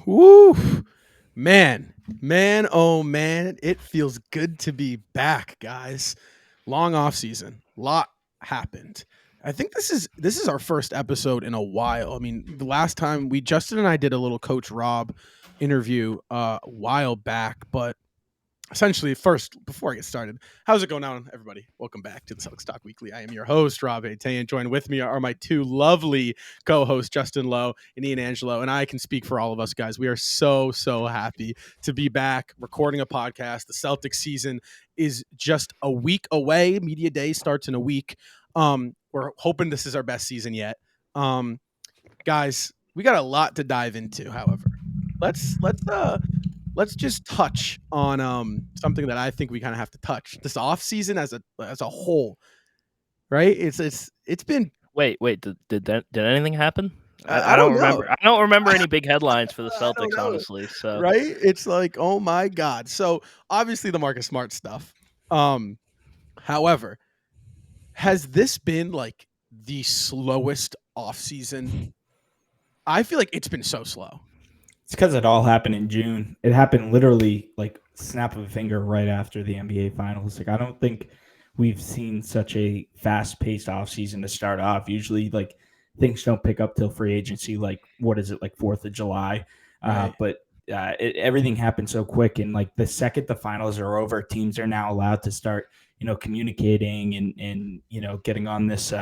Woo, man, oh man, it feels good to be back, guys. Long off season, lot happened. I think this is our first episode in a while. I mean, the last time Justin and I did a little Coach Rob interview a while back, but essentially, first, before I get started, how's it going on, everybody? Welcome back to the Celtics Talk Weekly. I am your host, Rob Atayan. Joined with me are my two lovely co-hosts, Justin Lowe and Ian Angelo, and I can speak for all of us, guys. We are so happy to be back recording a podcast. The Celtics season is just a week away. Media Day starts in a week. We're hoping this is our best season yet. Guys, we got a lot to dive into, however. Let's just touch on something that I think we kind of have to touch. This offseason as a whole, right? It's been Wait. Did anything happen? I I don't don't know. remember. I don't remember any big headlines for the I don't Celtics, know. honestly. So Right? It's like, oh my God. So obviously the Marcus Smart stuff. However, has this been like the slowest offseason? I feel like it's been so slow. It's because it all happened in June. It happened literally like snap of a finger right after the NBA Finals. Like I don't think we've seen such a fast-paced offseason to start off. Usually, like things don't pick up till free agency. Like what is it, like 4th of July? Right. But everything happened so quick, and like the second the finals are over, teams are now allowed to start, communicating and getting on this.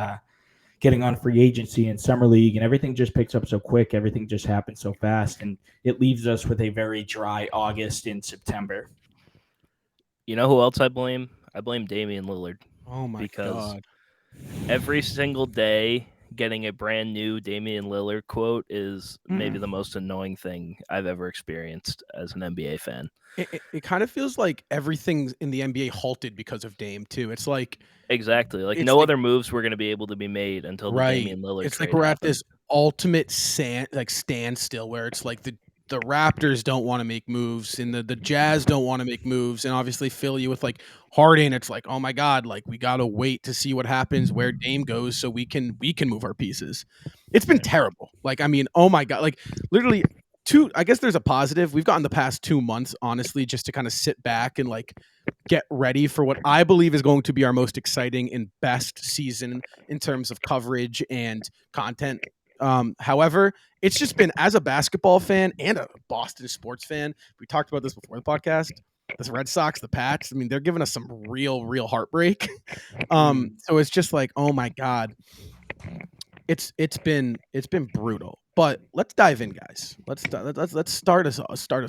Getting on free agency and summer league, and everything just picks up so quick. Everything just happens so fast, and it leaves us with a very dry August and September. you know who else I blame? I blame Damian Lillard. Oh my God. Every single day getting a brand new Damian Lillard quote is maybe the most annoying thing I've ever experienced as an NBA fan. It kind of feels like everything in the NBA halted because of Dame too. It's like Exactly. Like no other moves were going to be able to be made until the Damian Lillard It's trade like we're happened. at this ultimate standstill where it's like the Raptors don't want to make moves and the Jazz don't want to make moves, and obviously Philly with like Harden, it's like, oh my God, like we gotta wait to see what happens where Dame goes so we can move our pieces. It's been terrible. Like, I mean, oh my God, like literally I guess there's a positive. We've gotten the past 2 months, honestly, just to kind of sit back and like get ready for what I believe is going to be our most exciting and best season in terms of coverage and content. However, it's just been, as a basketball fan and a Boston sports fan, we talked about this before the podcast. The Red Sox, the Pats, I mean, they're giving us some real heartbreak. So it's just like, oh my God, it's been brutal. But let's dive in, guys. Let's start us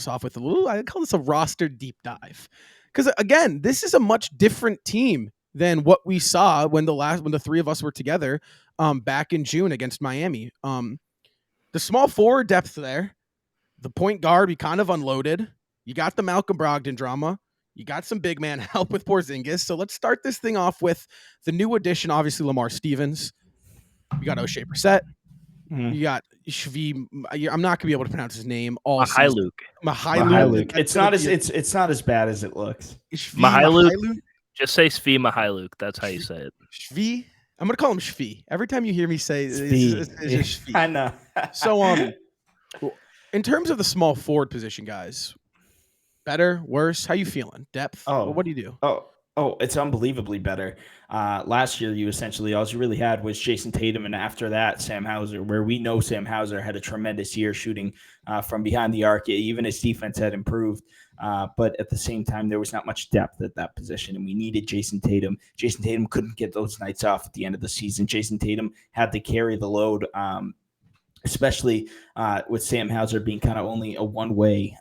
off with a little. I call this a roster deep dive, because again, this is a much different team than what we saw when the three of us were together back in June against Miami. The small forward depth there, the point guard, we kind of unloaded. You got the Malcolm Brogdon drama. You got some big man help with Porzingis. So let's start this thing off with the new addition, obviously Lamar Stevens. You got O'Shea Brissett. You got Shvi. I'm not gonna be able to pronounce his name. Mihailuk. Mihailuk. It's not as bad as it looks. Mihailuk. Just say Svi Mihailuk. That's how you say it. Shvi. I'm gonna call him Shvi. Every time you hear me say it's just Shvi. I know. So in terms of the small forward position, guys, better, worse? How you feeling? Depth? What do you do? Oh, it's unbelievably better. Last year, all you really had was Jayson Tatum, and after that, Sam Hauser, where we know Sam Hauser had a tremendous year shooting from behind the arc. Even his defense had improved, but at the same time, there was not much depth at that position, and we needed Jayson Tatum. Jayson Tatum couldn't get those nights off at the end of the season. Jayson Tatum had to carry the load, especially with Sam Hauser being kind of only a one-way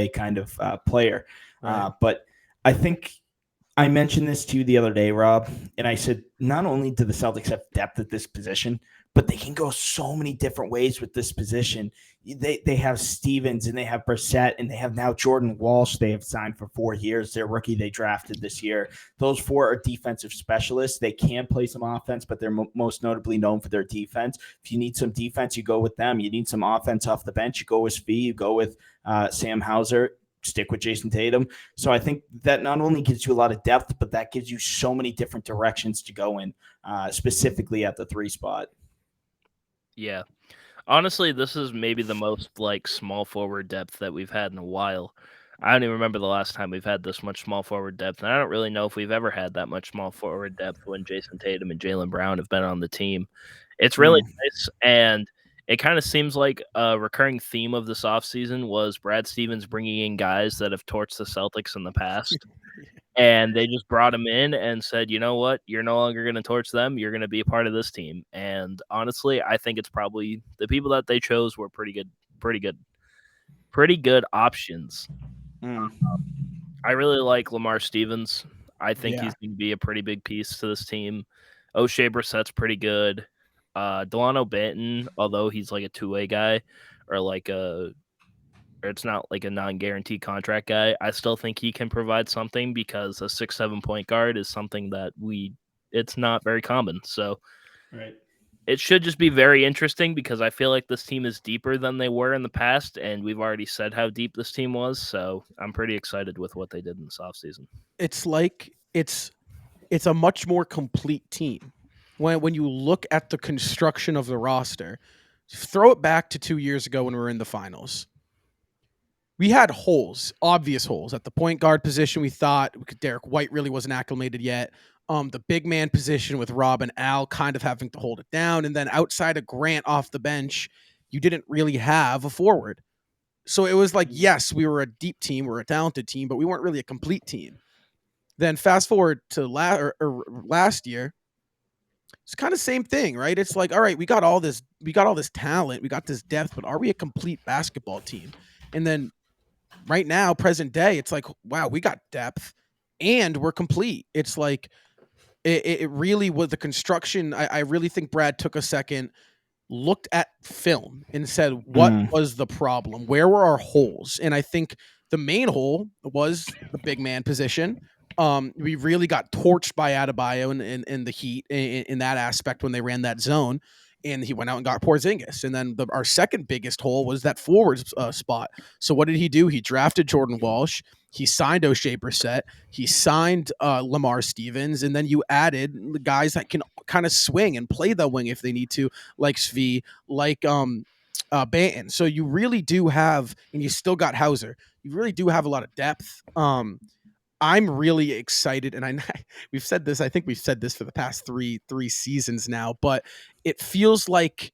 kind of player. Right. But I think I mentioned this to you the other day, Rob, and I said not only do the Celtics have depth at this position, but they can go so many different ways with this position. They have Stevens, and they have Brissett, and they have now Jordan Walsh. They have signed for 4 years. Their rookie they drafted this year. Those 4 are defensive specialists. They can play some offense, but they're most notably known for their defense. If you need some defense, you go with them. You need some offense off the bench, you go with Svi, you go with Sam Hauser. Stick with Jayson Tatum. So I think that not only gives you a lot of depth, but that gives you so many different directions to go in, specifically at the 3 spot. Yeah. Honestly, this is maybe the most like small forward depth that we've had in a while. I don't even remember the last time we've had this much small forward depth, and I don't really know if we've ever had that much small forward depth when Jayson Tatum and Jaylen Brown have been on the team. It's really nice, and it kind of seems like a recurring theme of this offseason was Brad Stevens bringing in guys that have torched the Celtics in the past. And they just brought him in and said, you know what? You're no longer going to torch them. You're going to be a part of this team. And honestly, I think it's probably the people that they chose were pretty good options. I really like Lamar Stevens. I think Yeah. he's going to be a pretty big piece to this team. O'Shea Brissett's pretty good. Delano Banton, although he's like a two-way guy or it's not like a non-guaranteed contract guy, I still think he can provide something because a 6'7" point guard is something that it's not very common. So Right. it should just be very interesting because I feel like this team is deeper than they were in the past, and we've already said how deep this team was. So I'm pretty excited with what they did in this offseason. It's like it's a much more complete team. When you look at the construction of the roster, throw it back to 2 years ago when we were in the finals. We had holes, obvious holes at the point guard position. We thought Derek White really wasn't acclimated yet. The big man position with Rob and Al kind of having to hold it down, and then outside of Grant off the bench, you didn't really have a forward. So it was like, yes, we were a deep team, we're a talented team, but we weren't really a complete team. Then fast forward to last year, it's kind of same thing, right? It's like, all right, we got all this talent, we got this depth, but are we a complete basketball team? And then right now, present day, it's like, wow, we got depth and we're complete. It's like it really was the construction. I really think Brad took a second, looked at film and said, what was the problem? Where were our holes? And I think the main hole was the big man position. We really got torched by Adebayo in the Heat in that aspect when they ran that zone. And he went out and got Porzingis. And then our second biggest hole was that forward spot. So what did he do? He drafted Jordan Walsh. He signed O'Shea Brissett. He signed Lamar Stevens. And then you added the guys that can kind of swing and play the wing if they need to, like Svi, like Banton. So you really do have, and you still got Hauser. You really do have a lot of depth. I'm really excited, and we've said this. I think we've said this for the past three seasons now, but it feels like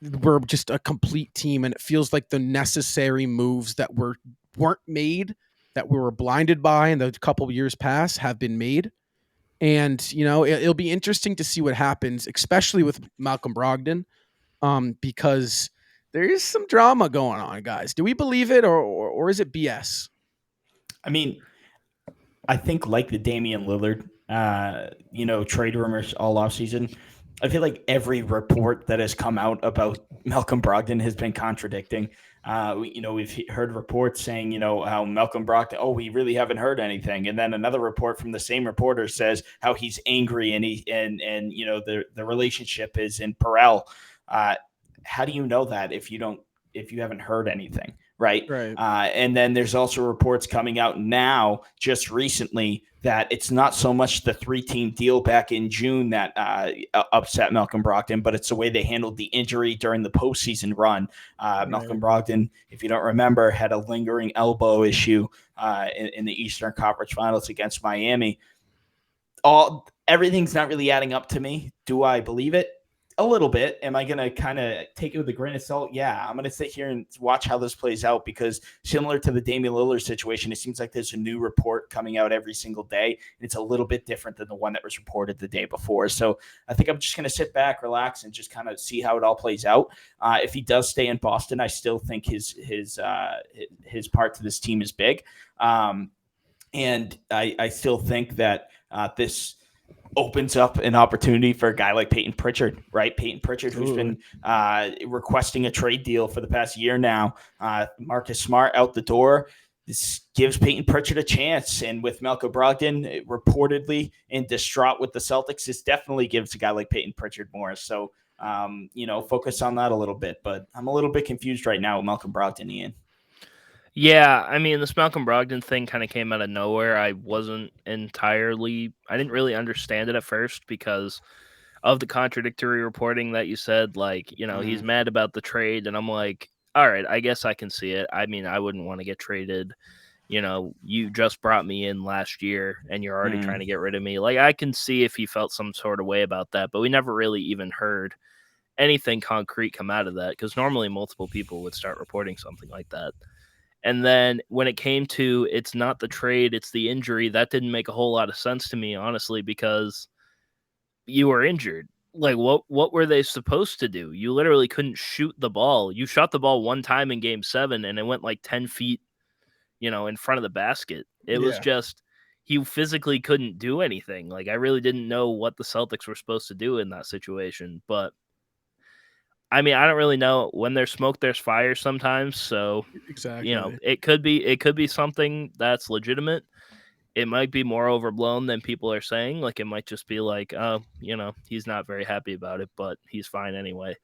we're just a complete team, and it feels like the necessary moves that weren't made, that we were blinded by in the couple of years past, have been made. And it'll be interesting to see what happens, especially with Malcolm Brogdon, because there is some drama going on, guys. Do we believe it, or is it BS? I mean, I think like the Damian Lillard, trade rumors all offseason, I feel like every report that has come out about Malcolm Brogdon has been contradicting. We've heard reports saying, how Malcolm Brogdon, we really haven't heard anything. And then another report from the same reporter says how he's angry and the relationship is in peril. How do you know that if you haven't heard anything? Right. And then there's also reports coming out now just recently that it's not so much the 3-team deal back in June that upset Malcolm Brogdon, but it's the way they handled the injury during the postseason run. Malcolm Brogdon, if you don't remember, had a lingering elbow issue in the Eastern Conference Finals against Miami. Everything's not really adding up to me. Do I believe it? A little bit. Am I going to kind of take it with a grain of salt? Yeah, I'm going to sit here and watch how this plays out, because similar to the Damian Lillard situation, it seems like there's a new report coming out every single day. And it's a little bit different than the one that was reported the day before. So I think I'm just going to sit back, relax, and just kind of see how it all plays out. If he does stay in Boston, I still think his part to this team is big. And I still think that this opens up an opportunity for a guy like Peyton Pritchard, right? Peyton Pritchard, who's been requesting a trade deal for the past year now. Marcus Smart out the door. This gives Peyton Pritchard a chance. And with Malcolm Brogdon reportedly and distraught with the Celtics, this definitely gives a guy like Peyton Pritchard more. So, focus on that a little bit. But I'm a little bit confused right now with Malcolm Brogdon, Ian. Yeah, I mean, this Malcolm Brogdon thing kind of came out of nowhere. I didn't really understand it at first because of the contradictory reporting that you said, like, he's mad about the trade, and I'm like, all right, I guess I can see it. I mean, I wouldn't want to get traded. You just brought me in last year and you're already trying to get rid of me. Like, I can see if he felt some sort of way about that, but we never really even heard anything concrete come out of that, because normally multiple people would start reporting something like that. And then when it came to it's not the trade, it's the injury, that didn't make a whole lot of sense to me, honestly, because you were injured. Like, what were they supposed to do? You literally couldn't shoot the ball. You shot the ball one time in game 7 and it went like 10 feet, in front of the basket. It was just, he physically couldn't do anything. Like, I really didn't know what the Celtics were supposed to do in that situation. But I mean, I don't really know. When there's smoke, there's fire sometimes. So, Exactly. it could be something that's legitimate. It might be more overblown than people are saying. Like, it might just be like, oh, he's not very happy about it, but he's fine anyway.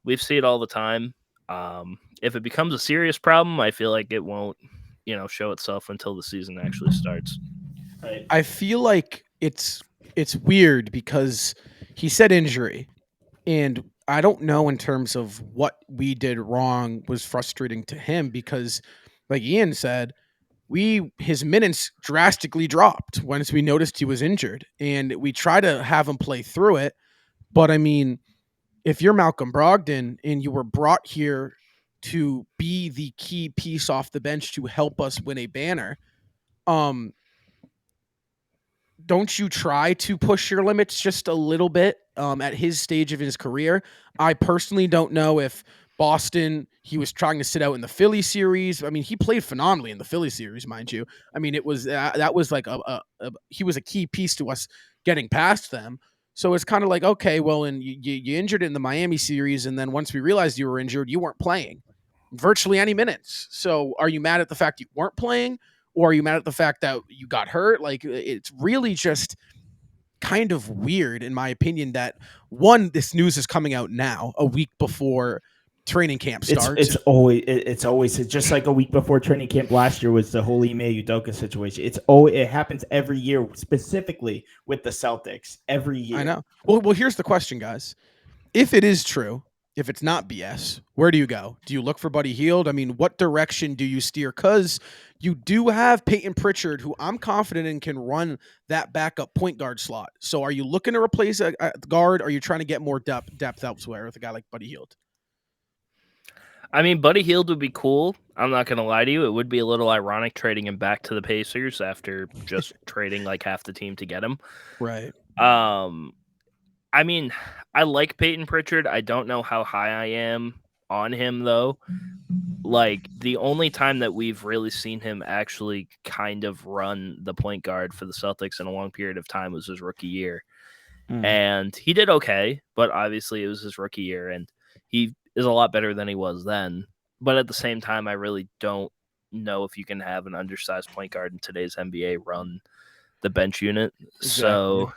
We've seen it all the time. If it becomes a serious problem, I feel like it won't, show itself until the season actually starts. Right. I feel like it's weird because he said injury, and I don't know in terms of what we did wrong was frustrating to him, because, like Ian said, his minutes drastically dropped once we noticed he was injured, and we try to have him play through it. But I mean, if you're Malcolm Brogdon and you were brought here to be the key piece off the bench to help us win a banner, don't you try to push your limits just a little bit at his stage of his career? I personally don't know if Boston, he was trying to sit out in the Philly series. I mean, he played phenomenally in the Philly series, mind you. I mean, it was that was like he was a key piece to us getting past them. So it's kind of like, okay, well, and you injured it in the Miami series, and then once we realized you were injured, you weren't playing virtually any minutes. So are you mad at the fact you weren't playing? Or are you mad at the fact that you got hurt? Like, it's really just kind of weird, in my opinion, that this news is coming out now, a week before training camp starts. It's always just like a week before training camp last year was the whole Ime Udoka situation. It happens every year, specifically with the Celtics every year. I know. Well, here's the question, guys. If it is true, if it's not BS, where do you go? Do you look for Buddy Hield? I mean, what direction do you steer? Because you do have Peyton Pritchard, who I'm confident in can run that backup point guard slot. So are you looking to replace a guard? Or are you trying to get more depth elsewhere with a guy like Buddy Hield? I mean, Buddy Hield would be cool. I'm not going to lie to you. It would be a little ironic trading him back to the Pacers after just trading like half the team to get him. Right. I mean, I like Peyton Pritchard. I don't know how high I am on him, though. Like, the only time that we've really seen him actually kind of run the point guard for the Celtics in a long period of time was his rookie year. And he did okay, but obviously it was his rookie year, and he is a lot better than he was then. But at the same time, I really don't know if you can have an undersized point guard in today's NBA run the bench unit. Exactly. So,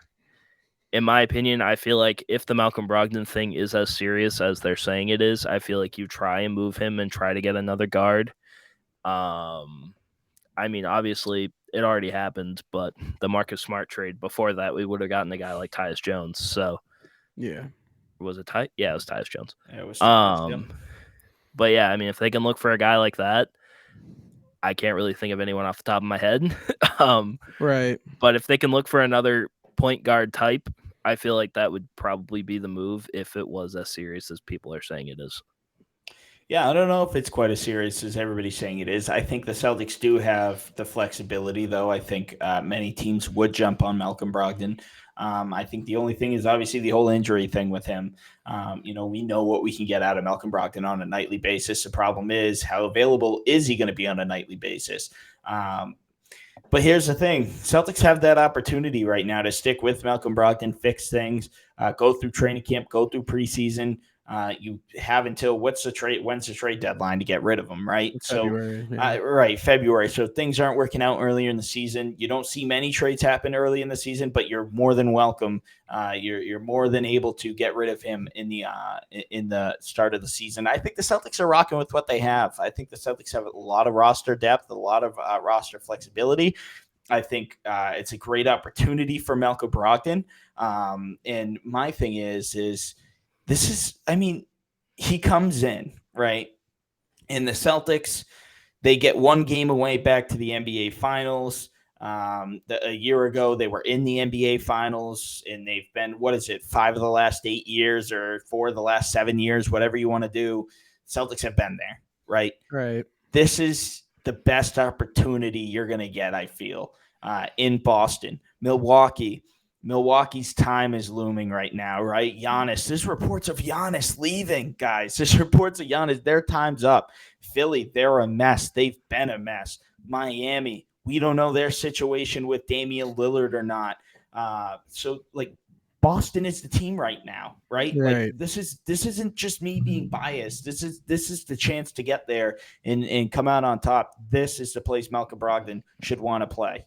in my opinion, I feel like if the Malcolm Brogdon thing is as serious as they're saying it is, I feel like you try and move him and try to get another guard. I mean, obviously, it already happened, but the Marcus Smart trade, before that, we would have gotten a guy like Tyus Jones. So, yeah. Was it Ty? Yeah, it was Tyus Jones. Yeah, it was Tyus, yeah. But yeah, I mean, if they can look for a guy like that, I can't really think of anyone off the top of my head. Right. But if they can look for another point guard type, I feel like that would probably be the move if it was as serious as people are saying it is. Yeah, I don't know if it's quite as serious as everybody's saying it is. I think the Celtics do have the flexibility, though. I think many teams would jump on Malcolm Brogdon. I think the only thing is obviously the whole injury thing with him. We know what we can get out of Malcolm Brogdon on a nightly basis. The problem is, how available is he going to be on a nightly basis? But here's the thing. Celtics have that opportunity right now to stick with Malcolm Brogdon, fix things, go through training camp, go through preseason. You have until when's the trade deadline to get rid of them, right? February, February. So things aren't working out earlier in the season. You don't see many trades happen early in the season, but you're more than welcome. You're more than able to get rid of him in the start of the season. I think the Celtics are rocking with what they have. I think the Celtics have a lot of roster depth, a lot of roster flexibility. I think it's a great opportunity for Malcolm Brogdon. And my thing is this is, I mean, he comes in, right? And the Celtics, they get one game away back to the NBA Finals. A year ago, they were in the NBA Finals, and they've been, 5 of the last 8 years or 4 of the last 7 years, whatever you want to do. Celtics have been there, right? Right. This is the best opportunity you're going to get, I feel, in Boston. Milwaukee's time is looming right now, right? Giannis, there's reports of Giannis leaving, guys. There's reports of Giannis. Their time's up. Philly, they're a mess. They've been a mess. Miami, we don't know their situation with Damian Lillard or not. So, Boston is the team right now, right? Right. Like this isn't just me being biased. This is the chance to get there and come out on top. This is the place Malcolm Brogdon should want to play.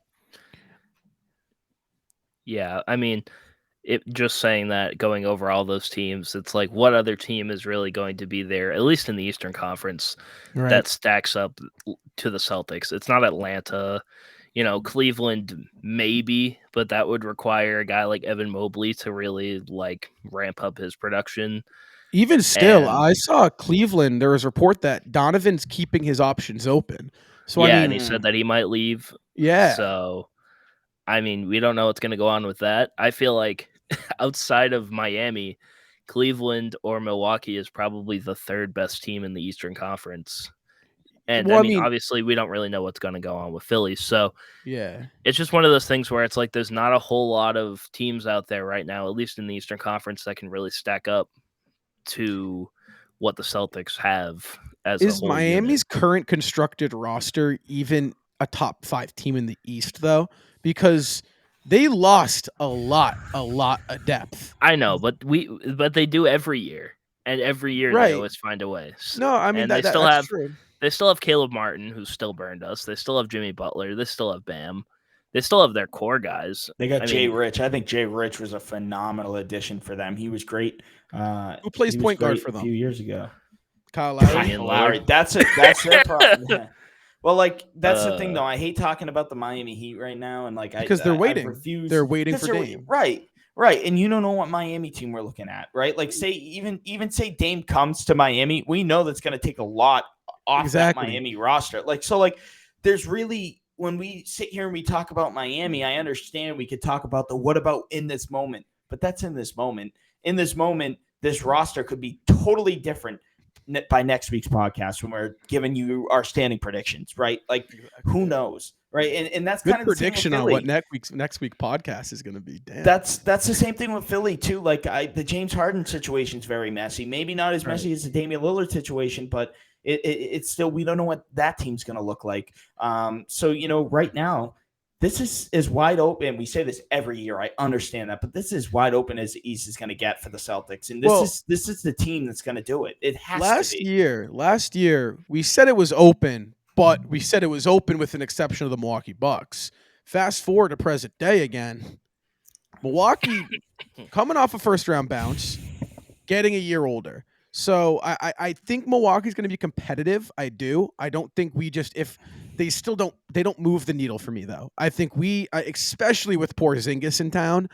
Yeah, I mean, just saying that, going over all those teams, it's like, what other team is really going to be there, at least in the Eastern Conference, that stacks up to the Celtics? It's not Atlanta. Cleveland maybe, but that would require a guy like Evan Mobley to really ramp up his production. Even still, I saw Cleveland. There was a report that Donovan's keeping his options open. So and he said that he might leave. Yeah. So, I mean, we don't know what's going to go on with that. I feel like outside of Miami, Cleveland or Milwaukee is probably the third best team in the Eastern Conference. And obviously, we don't really know what's going to go on with Philly. So, yeah, it's just one of those things where it's like there's not a whole lot of teams out there right now, at least in the Eastern Conference, that can really stack up to what the Celtics have as a whole. Is Miami's current constructed roster even a top 5 team in the East, though? Because they lost a lot of depth. I know, but they do every year. And every year they always find a way. No, I mean, and that's true. They still have Caleb Martin, who still burned us. They still have Jimmy Butler. They still have Bam. They still have their core guys. They got Jay Rich. I think Jay Rich was a phenomenal addition for them. He was great. Who plays point guard for them? A few years ago. Kyle Lowry. That's their problem. Yeah. Well, that's the thing, though. I hate talking about the Miami Heat right now, and because they're waiting. They're waiting for Dame. Right, and you don't know what Miami team we're looking at, right? Like, say even say Dame comes to Miami, we know that's going to take a lot off that Miami roster. There's really, when we sit here and we talk about Miami, I understand we could talk about the what about in this moment, but that's in this moment. In this moment, this roster could be totally different by next week's podcast when we're giving you our standing predictions, right? Who knows, right? And that's good kind of prediction on what next week podcast is going to be. Damn. That's the same thing with Philly too. The James Harden situation is very messy. Maybe not as messy as the Damian Lillard situation, but it's still, we don't know what that team's going to look like. So right now, this is as wide open. We say this every year. I understand that, but this is wide open as the East is going to get for the Celtics, and this is the team that's going to do it. It has to be. Last year, we said it was open, but we said it was open with an exception of the Milwaukee Bucks. Fast forward to present day again, Milwaukee coming off a first round bounce, getting a year older. So I think Milwaukee's going to be competitive. I do. I don't think if they still don't move the needle for me, though. I think especially with Porzingis in town,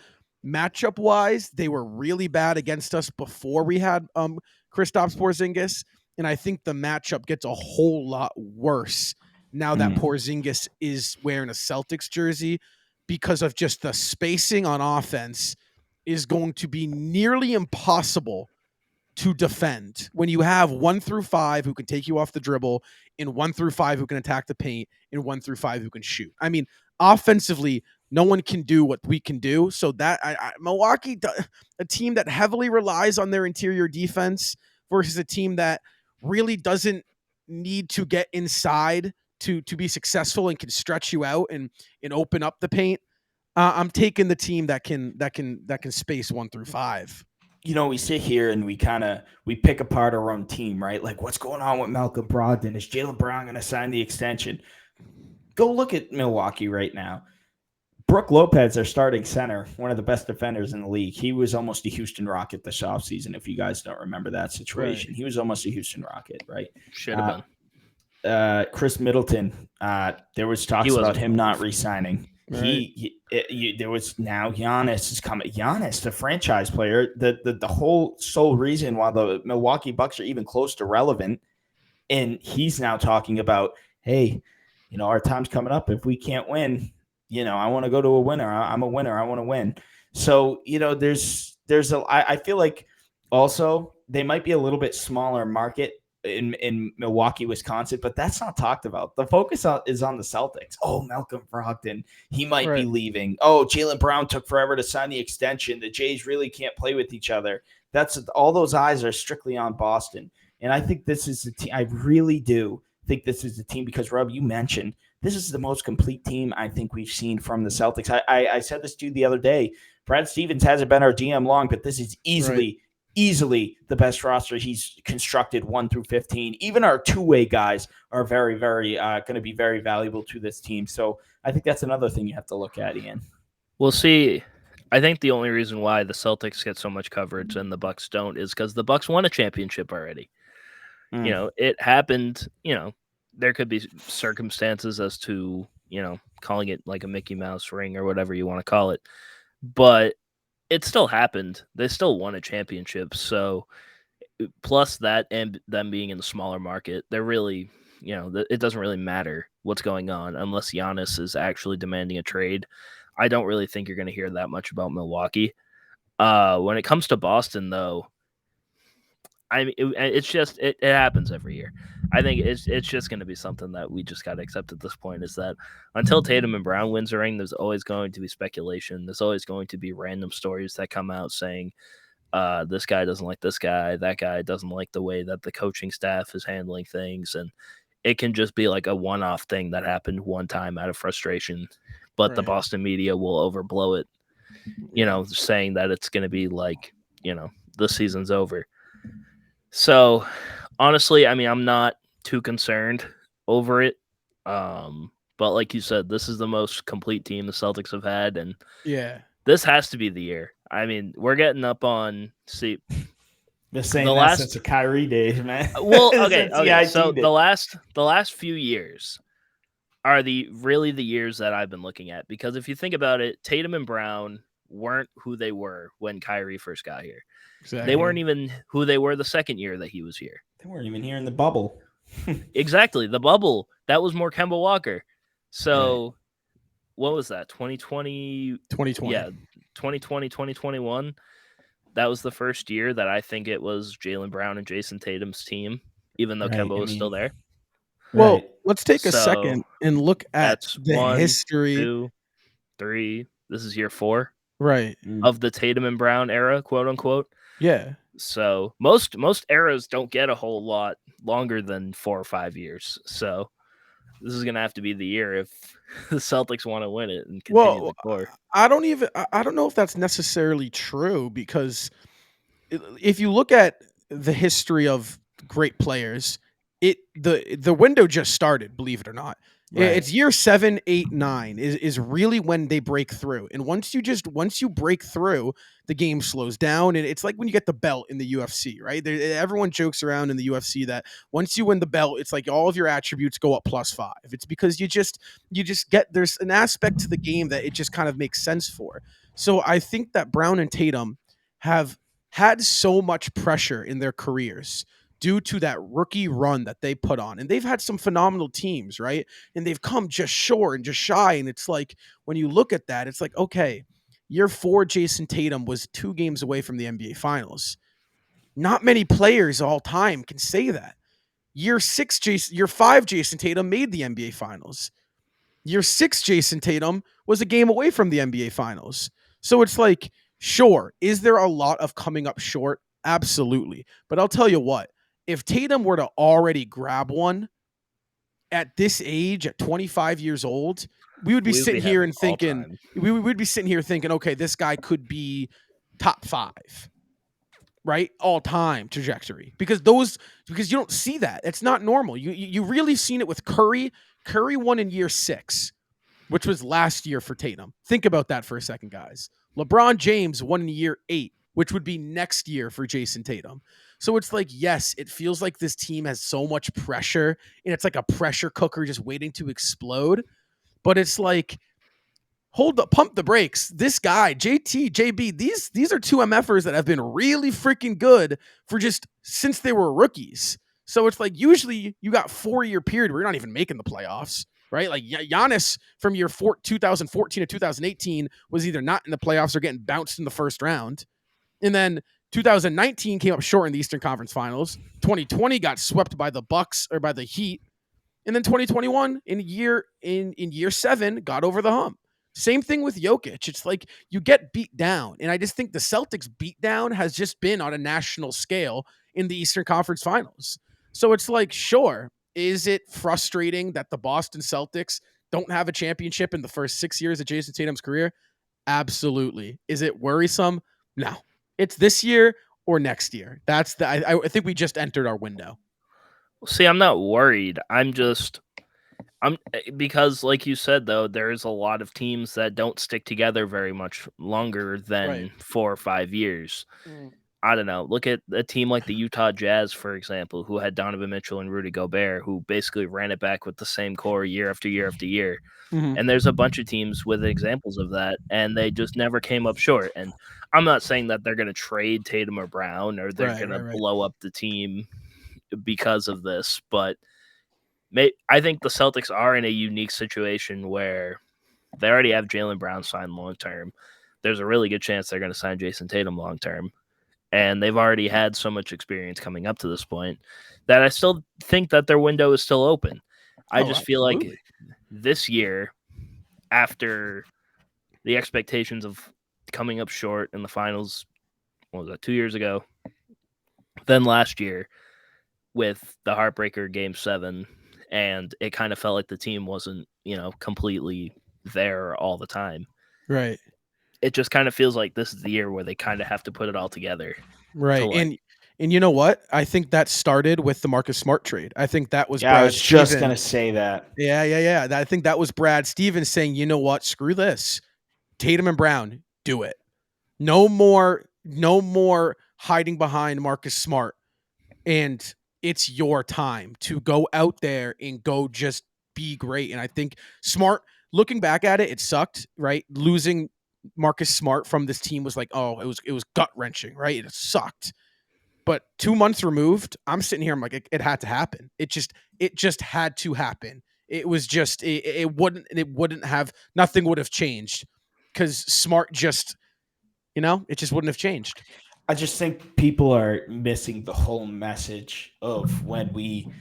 matchup wise, they were really bad against us before we had Kristaps Porzingis, and I think the matchup gets a whole lot worse now that Porzingis is wearing a Celtics jersey, because of just the spacing on offense is going to be nearly impossible to defend when you have 1 through 5 who can take you off the dribble, and 1 through 5 who can attack the paint, and 1 through 5 who can shoot. I mean, offensively, no one can do what we can do. So that Milwaukee, a team that heavily relies on their interior defense versus a team that really doesn't need to get inside to be successful and can stretch you out and open up the paint. I'm taking the team that can space 1 through 5. We sit here and we pick apart our own team, right? Like, what's going on with Malcolm Brogdon? Is Jaylen Brown going to sign the extension? Go look at Milwaukee right now. Brook Lopez, their starting center, one of the best defenders in the league. He was almost a Houston Rocket this offseason, if you guys don't remember that situation. Right. He was almost a Houston Rocket, right? Should have been. Chris Middleton, there was talks about him not re-signing. There was now Giannis is coming. Giannis, the franchise player, the whole sole reason why the Milwaukee Bucks are even close to relevant, and he's now talking about, hey, our time's coming up. If we can't win, I want to go to a winner. I'm a winner. I want to win. So I feel like also they might be a little bit smaller market in Milwaukee, Wisconsin, but that's not talked about. The focus is on the Celtics. Oh, Malcolm Brogdon, he might be leaving. Oh, Jaylen Brown took forever to sign the extension. The Jays really can't play with each other. That's all those eyes are strictly on Boston. And I think this is the team. I really do think this is the team because, Rob, you mentioned this is the most complete team I think we've seen from the Celtics. I said this to you the other day. Brad Stevens hasn't been our GM long, but this is easily the best roster he's constructed 1 through 15. Even our two-way guys are very, very going to be very valuable to this team. So I think that's another thing you have to look at, Ian. We'll see. I think the only reason why the Celtics get so much coverage and the Bucks don't is because the Bucks won a championship already. It happened. There could be circumstances as to calling it like a Mickey Mouse ring or whatever you want to call it, but it still happened. They still won a championship. So plus that and them being in the smaller market, they're really, it doesn't really matter what's going on unless Giannis is actually demanding a trade. I don't really think you're going to hear that much about Milwaukee. When it comes to Boston, though, it happens every year. I think it's just going to be something that we just got to accept at this point, is that until Tatum and Brown wins a ring, there's always going to be speculation. There's always going to be random stories that come out saying this guy doesn't like this guy, that guy doesn't like the way that the coaching staff is handling things. And it can just be like a one-off thing that happened one time out of frustration, but the Boston media will overblow it, saying that it's going to be like, the season's over. So, honestly, I'm not too concerned over it. But like you said, this is the most complete team the Celtics have had, and this has to be the year. We're getting up on Been saying that since the Kyrie days, man. Well, okay. So the last few years are the years that I've been looking at, because if you think about it, Tatum and Brown weren't who they were when Kyrie first got here. Exactly. They weren't even who they were the second year that he was here. They weren't even here in the bubble. Exactly. The bubble. That was more Kemba Walker. So what was that? 2020? 2020. Yeah, 2020, 2021. That was the first year that I think it was Jaylen Brown and Jayson Tatum's team, even though Kemba was still there. Well, let's take a second and look at the history. 2, 3. This is year 4. Right. Of the Tatum and Brown era, quote unquote. Yeah. So most eras don't get a whole lot longer than 4 or 5 years. So this is going to have to be the year if the Celtics want to win it and continue the core. I don't know if that's necessarily true, because if you look at the history of great players, the window just started, believe it or not. Right. It's year 7, 8, 9 is really when they break through. And once you break through, the game slows down. And it's like when you get the belt in the UFC, right? Everyone jokes around in the UFC that once you win the belt, it's like all of your attributes go up +5. It's because you just get, there's an aspect to the game that it just kind of makes sense for. So I think that Brown and Tatum have had so much pressure in their careers due to that rookie run that they put on. And they've had some phenomenal teams, right? And they've come just short and just shy. And it's like, when you look at that, it's like, okay, year 4, Jayson Tatum was 2 games away from the NBA Finals. Not many players all time can say that. Year 5, Jayson Tatum made the NBA Finals. Year 6, Jayson Tatum was a game away from the NBA Finals. So it's like, sure, is there a lot of coming up short? Absolutely. But I'll tell you what, if Tatum were to already grab one at this age, at 25 years old, we would be sitting here and thinking, we'd be sitting here thinking, okay, this guy could be top 5, right? All time trajectory, because you don't see that. It's not normal. You really seen it with Curry. Curry won in year 6, which was last year for Tatum. Think about that for a second, guys. LeBron James won in year 8, which would be next year for Jayson Tatum. So it's like, yes, it feels like this team has so much pressure, and it's like a pressure cooker just waiting to explode. But it's like, pump the brakes. This guy, JT, JB, these are two MFers that have been really freaking good for just since they were rookies. So it's like usually you got 4-year period where you're not even making the playoffs, right? Like Giannis from 2014 to 2018 was either not in the playoffs or getting bounced in the first round. And then 2019 came up short in the Eastern Conference Finals. 2020 got swept by the Bucks or by the Heat. And then 2021 in year 7 got over the hump. Same thing with Jokic. It's like you get beat down. And I just think the Celtics beat down has just been on a national scale in the Eastern Conference Finals. So it's like, sure, is it frustrating that the Boston Celtics don't have a championship in the first 6 years of Jayson Tatum's career? Absolutely. Is it worrisome? No. It's this year or next year. I think we just entered our window. See, I'm not worried. I'm because, like you said, though, there's a lot of teams that don't stick together very much longer than 4 or 5 years. I don't know. Look at a team like the Utah Jazz, for example, who had Donovan Mitchell and Rudy Gobert, who basically ran it back with the same core year after year after year. Mm-hmm. And there's a bunch of teams with examples of that, and they just never came up short. And I'm not saying that they're going to trade Tatum or Brown or they're going to blow up the team because of this, but I think the Celtics are in a unique situation where they already have Jaylen Brown signed long term. There's a really good chance they're going to sign Jayson Tatum long term. And they've already had so much experience coming up to this point that I still think that their window is still open. I just feel like this year, after the expectations of coming up short in the finals, what was that, 2 years ago? Then last year with the heartbreaker Game 7, and it kind of felt like the team wasn't, completely there all the time. Right. It just kind of feels like this is the year where they kind of have to put it all together. Right. And you know what? I think that started with the Marcus Smart trade. I think that was Brad I was just going to say that. Yeah. I think that was Brad Stevens saying, you know what? Screw this. Tatum and Brown, do it. No more hiding behind Marcus Smart. And it's your time to go out there and go just be great. And I think Smart, looking back at it, it sucked, right? Losing Marcus Smart from this team was like, oh, it was gut-wrenching, right? It sucked. But 2 months removed, I'm sitting here, I'm like, it had to happen. It just had to happen. It was just it wouldn't have, nothing would have changed because Smart just, it just wouldn't have changed. I just think people are missing the whole message of when we,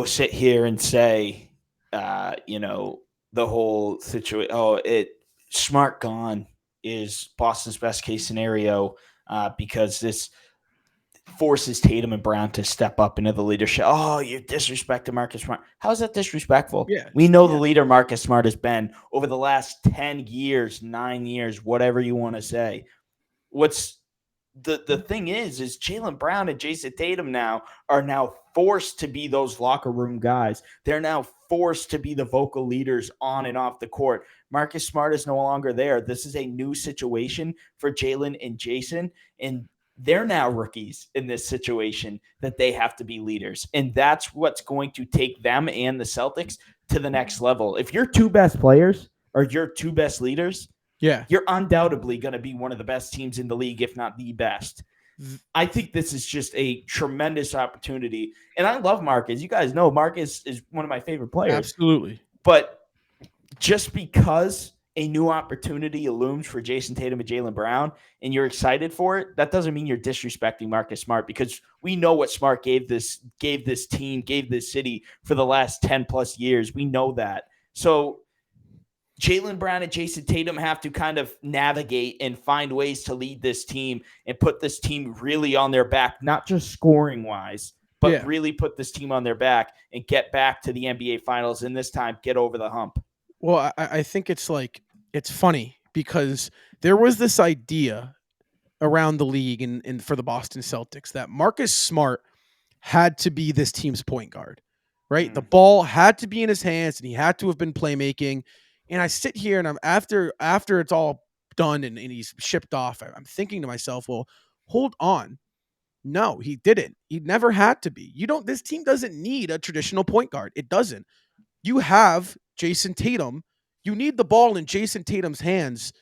sit here and say, the whole situation. Smart gone is Boston's best case scenario because this forces Tatum and Brown to step up into the leadership. Oh, you're disrespecting Marcus Smart. How is that disrespectful? Yeah, we know the leader Marcus Smart has been over the last 10 years, 9 years, whatever you want to say. What's the thing is Jaylen Brown and Jayson Tatum are now forced to be those locker room guys. They're now forced to be the vocal leaders on and off the court. Marcus Smart is no longer there. This is a new situation for Jaylen and Jayson, and they're now rookies in this situation that they have to be leaders. And that's what's going to take them and the Celtics to the next level. If your two best players are your two best leaders, you're undoubtedly going to be one of the best teams in the league, if not the best. I think this is just a tremendous opportunity. And I love Marcus. You guys know Marcus is one of my favorite players. Absolutely. But just because a new opportunity looms for Jayson Tatum and Jaylen Brown and you're excited for it, that doesn't mean you're disrespecting Marcus Smart, because we know what Smart gave this team, gave this city for the last 10 plus years. We know that. So Jaylen Brown and Jayson Tatum have to kind of navigate and find ways to lead this team and put this team really on their back, not just scoring wise, but really put this team on their back and get back to the NBA Finals, and this time get over the hump. Well, I think it's funny because there was this idea around the league and for the Boston Celtics that Marcus Smart had to be this team's point guard, right? The ball had to be in his hands and he had to have been playmaking. And I sit here and I'm after it's all done and he's shipped off, I'm thinking to myself, well, hold on. No, he didn't. He never had to be. This team doesn't need a traditional point guard. It doesn't. You have Jayson Tatum you need the ball in Jayson Tatum's hands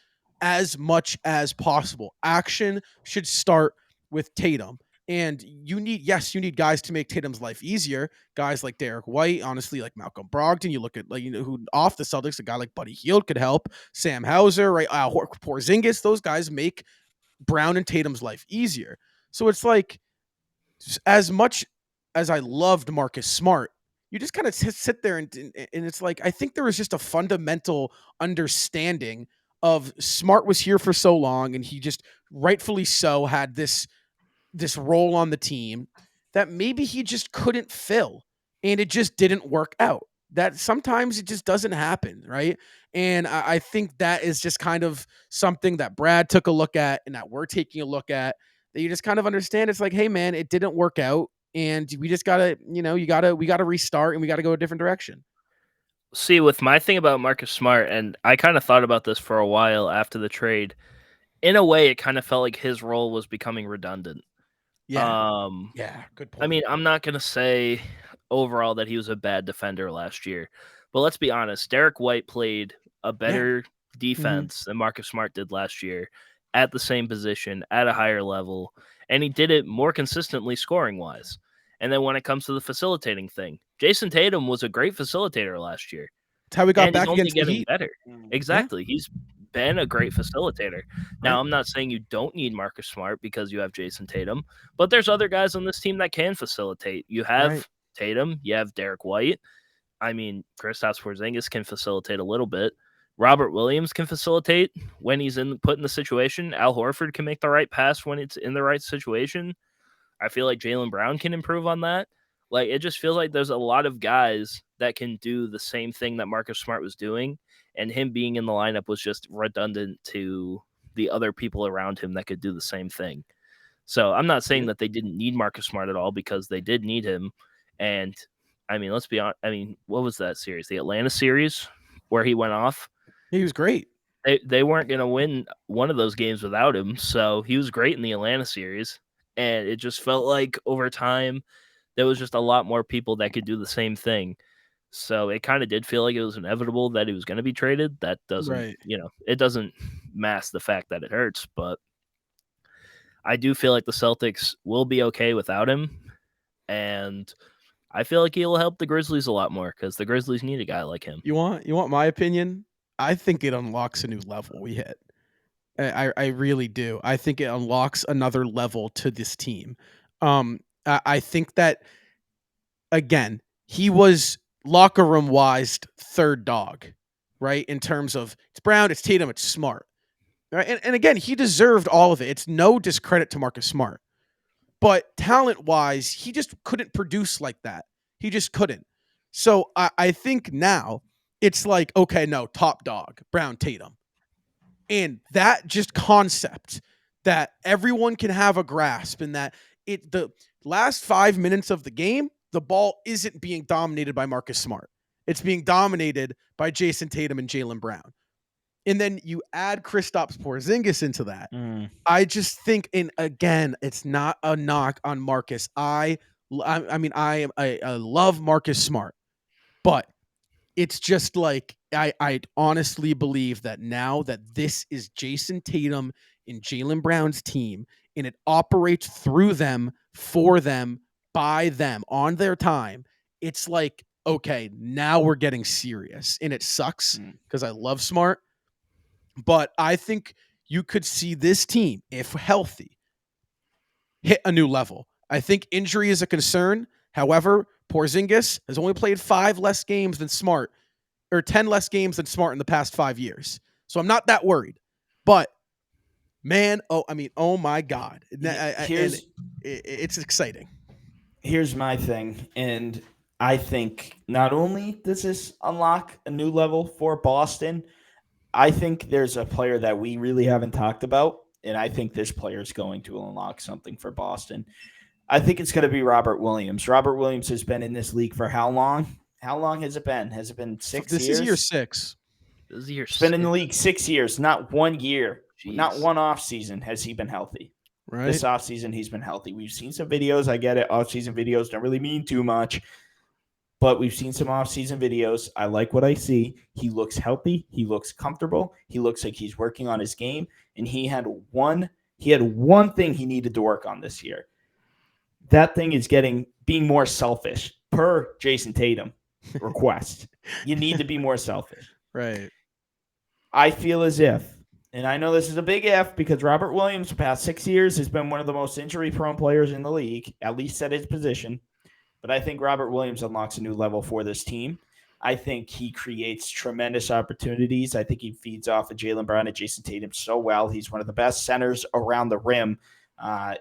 as much as possible. Action should start with Tatum. And you need guys to make Tatum's life easier. Guys like Derek White, honestly, like Malcolm Brogdon. You look at who off the Celtics, a guy like Buddy Hield could help. Sam Hauser, right? Porzingis, those guys make Brown and Tatum's life easier. So it's like, as much as I loved Marcus Smart, you just kind of sit there and it's like, I think there was just a fundamental understanding of Smart was here for so long, and he just rightfully so had this role on the team that maybe he just couldn't fill, and it just didn't work out. That sometimes it just doesn't happen, right? And I think that is just kind of something that Brad took a look at and that we're taking a look at, that you just kind of understand. It's like, hey man, it didn't work out, and we just gotta, we gotta restart, and we gotta go a different direction. See, with my thing about Marcus Smart, and I kind of thought about this for a while after the trade, in a way, it kind of felt like his role was becoming redundant. Yeah. Yeah, good point. I mean, I'm not going to say overall that he was a bad defender last year, but let's be honest. Derek White played a better defense than Marcus Smart did last year at the same position, at a higher level, and he did it more consistently scoring-wise. And then when it comes to the facilitating thing, Jayson Tatum was a great facilitator last year. That's how we got back he's only against the getting Heat. better. Exactly. Yeah. He's been a great facilitator. Now, I'm not saying you don't need Marcus Smart because you have Jayson Tatum, but there's other guys on this team that can facilitate. You have Tatum, you have Derek White. I mean, Kristaps Porzingis can facilitate a little bit. Robert Williams can facilitate when he's put in the situation. Al Horford can make the right pass when it's in the right situation. I feel like Jaylen Brown can improve on that. Like, it just feels like there's a lot of guys that can do the same thing that Marcus Smart was doing, and him being in the lineup was just redundant to the other people around him that could do the same thing. So I'm not saying that they didn't need Marcus Smart at all, because they did need him. And, I mean, let's be honest. I mean, what was that series? The Atlanta series where he went off? He was great. They weren't going to win one of those games without him, so he was great in the Atlanta series. And it just felt like over time, there was just a lot more people that could do the same thing. So it kind of did feel like it was inevitable that he was going to be traded. That doesn't, it doesn't mask the fact that it hurts. But I do feel like the Celtics will be okay without him. And I feel like he'll help the Grizzlies a lot more, because the Grizzlies need a guy like him. You want my opinion? I think it unlocks a new level we hit. I really do. I think it unlocks another level to this team. I think that, again, he was locker room wise third dog, right? In terms of it's Brown, it's Tatum, it's Smart, right? And again, he deserved all of it. It's no discredit to Marcus Smart, but talent wise, he just couldn't produce like that. He just couldn't. So I think now it's like, okay, no, top dog, Brown, Tatum. And that just concept that everyone can have a grasp, and that the last 5 minutes of the game, the ball isn't being dominated by Marcus Smart. It's being dominated by Jayson Tatum and Jaylen Brown. And then you add Kristaps Porzingis into that. I just think, and again, it's not a knock on Marcus. I love Marcus Smart, but it's just like, I honestly believe that now that this is Jayson Tatum and Jaylen Brown's team, and it operates through them, for them, by them, on their time, it's like, okay, now we're getting serious. And it sucks because I love Smart, but I think you could see this team, if healthy, hit a new level. I think injury is a concern. However, Porzingis has only played 5 less games than Smart, or 10 less games than Smart in the past 5 years. So I'm not that worried. But, man, oh my God. It's exciting. Here's my thing. And I think not only does this unlock a new level for Boston, I think there's a player that we really haven't talked about, and I think this player is going to unlock something for Boston. I think it's going to be Robert Williams. Robert Williams has been in this league for how long? How long has it been? Has it been 6 years? This is year 6. This is year It's been in the league 6 years, not 1 year. Jeez. Not one offseason has he been healthy. Right. This offseason, he's been healthy. We've seen some videos. I get it. Offseason videos don't really mean too much. But we've seen some off-season videos. I like what I see. He looks healthy. He looks comfortable. He looks like he's working on his game. And he had one thing he needed to work on this year. That thing is being more selfish, per Jayson Tatum request. You need to be more selfish. Right. I feel as if, and I know this is a big if, because Robert Williams the past 6 years has been one of the most injury-prone players in the league, at least at his position. But I think Robert Williams unlocks a new level for this team. I think he creates tremendous opportunities. I think he feeds off of Jaylen Brown and Jayson Tatum so well. He's one of the best centers around the rim,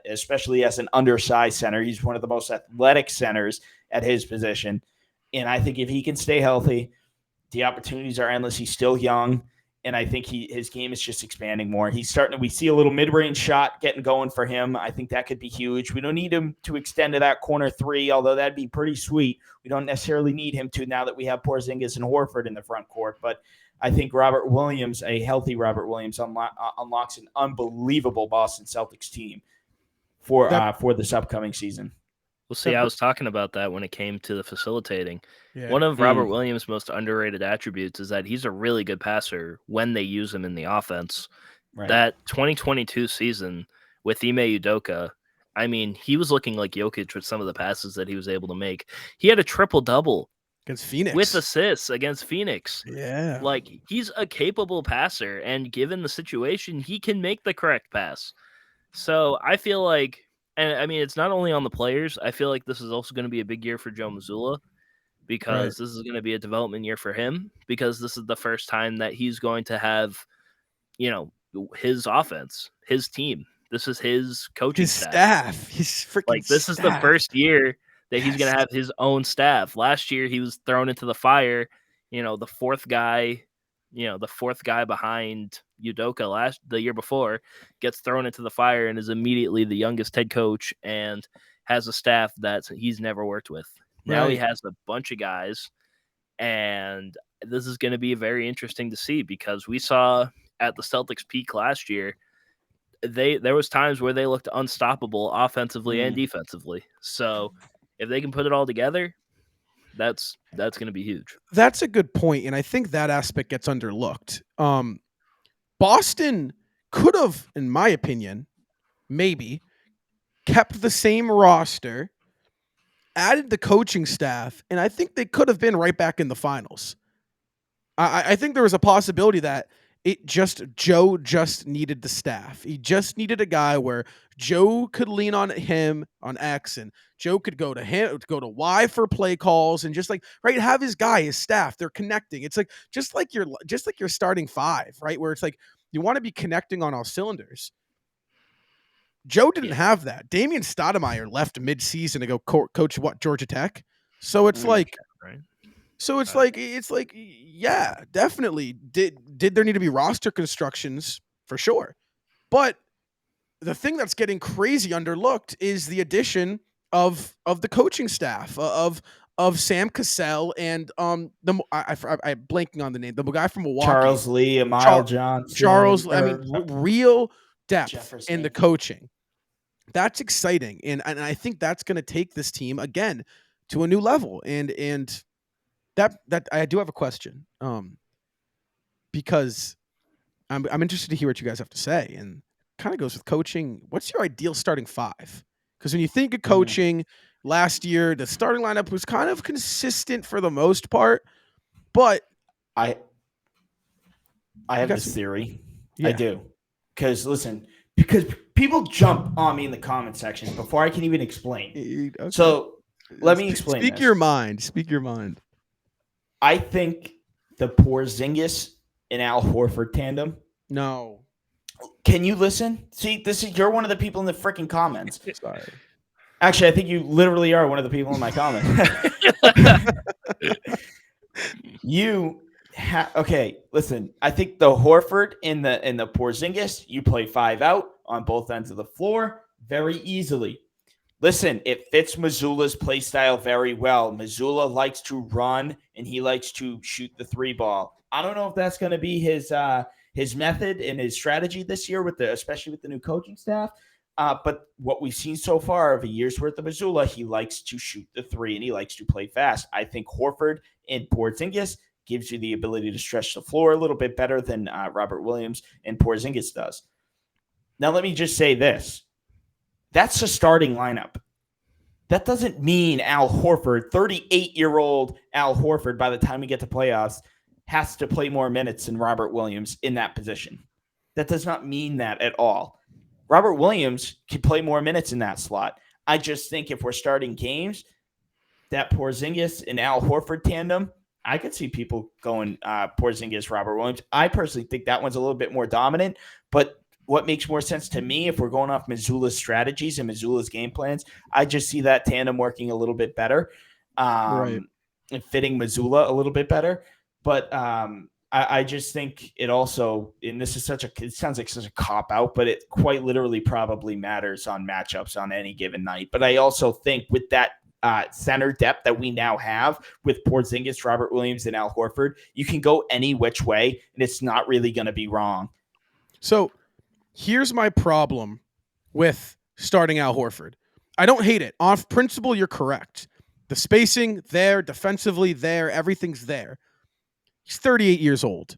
especially as an undersized center. He's one of the most athletic centers at his position. And I think if he can stay healthy, the opportunities are endless. He's still young. And I think his game is just expanding more. We see a little mid-range shot getting going for him. I think that could be huge. We don't need him to extend to that corner three, although that'd be pretty sweet. We don't necessarily need him to now that we have Porzingis and Horford in the front court. But I think Robert Williams, a healthy Robert Williams, unlocks an unbelievable Boston Celtics team for this upcoming season. We'll see. I was talking about that when it came to the facilitating. Yeah. One of Robert Williams' most underrated attributes is that he's a really good passer when they use him in the offense. Right. That 2022 season with Ime Udoka, I mean, he was looking like Jokic with some of the passes that he was able to make. He had a triple-double against Phoenix with assists against Phoenix. Yeah. Like, he's a capable passer, and given the situation, he can make the correct pass. So I feel like, and I mean, it's not only on the players. I feel like this is also going to be a big year for Joe Mazzulla, because this is going to be a development year for him, because this is the first time that he's going to have, his offense, his team. This is his coaching staff. He's freaking this is the first year that he's going to have his own staff. Last year, he was thrown into the fire, the fourth guy behind Udoka the year before gets thrown into the fire and is immediately the youngest head coach and has a staff that he's never worked with. Now he has a bunch of guys, and this is going to be very interesting to see, because we saw at the Celtics peak last year, there was times where they looked unstoppable offensively and defensively. So if they can put it all together, that's going to be huge. That's a good point, and I think that aspect gets underlooked. Boston could have, in my opinion, maybe kept the same roster, added the coaching staff, and I think they could have been right back in the finals. I think there was a possibility that Joe just needed the staff. He just needed a guy where Joe could lean on him on X, and Joe could go to Y for play calls, and just have his guy, his staff. They're connecting. It's like just like your starting five, right? Where it's like you want to be connecting on all cylinders. Joe didn't have that. Damian Stoudemire left mid-season to go coach Georgia Tech. So it's right. So it's yeah, definitely. Did there need to be roster constructions? For sure. But the thing that's getting crazy underlooked is the addition of the coaching staff of Sam Cassell and I'm blanking on the name. The guy from Milwaukee. Charles Lee, Amile Johnson. I mean, real depth in the coaching. That's exciting. And I think that's going to take this team again to a new level. And that I do have a question, because I'm interested to hear what you guys have to say, and kind of goes with coaching. What's your ideal starting five? Because when you think of coaching, last year the starting lineup was kind of consistent for the most part, but I have this theory. Yeah. I do, because people jump on me in the comment section before I can even explain. Okay. So let me explain. Speak your mind. I think the Porzingis and Al Horford tandem. No. Can you listen? See, you're one of the people in the freaking comments. Sorry. Actually, I think you literally are one of the people in my comments. Okay, listen. I think the Horford and the Porzingis, you play 5 out on both ends of the floor very easily. Listen, it fits Mazzulla's play style very well. Mazzulla likes to run, and he likes to shoot the 3 ball. I don't know if that's going to be his method and his strategy this year, especially with the new coaching staff. But what we've seen so far of a year's worth of Mazzulla, he likes to shoot the three and he likes to play fast. I think Horford and Porzingis gives you the ability to stretch the floor a little bit better than Robert Williams and Porzingis does. Now, let me just say this. That's a starting lineup. That doesn't mean Al Horford, 38-year-old Al Horford, by the time we get to playoffs, has to play more minutes than Robert Williams in that position. That does not mean that at all. Robert Williams can play more minutes in that slot. I just think if we're starting games, that Porzingis and Al Horford tandem, I could see people going Porzingis, Robert Williams. I personally think that one's a little bit more dominant, but what makes more sense to me, if we're going off Mazzulla's strategies and Mazzulla's game plans, I just see that tandem working a little bit better, Right. and fitting Mazzulla a little bit better. But I just think it also, and this is it sounds like such a cop out, but it quite literally probably matters on matchups on any given night. But I also think with that center depth that we now have with Porzingis, Robert Williams, and Al Horford, you can go any which way, and it's not really going to be wrong. So here's my problem with starting Al Horford. I don't hate it. Off principle, you're correct. The spacing there, defensively there, everything's there. He's 38 years old.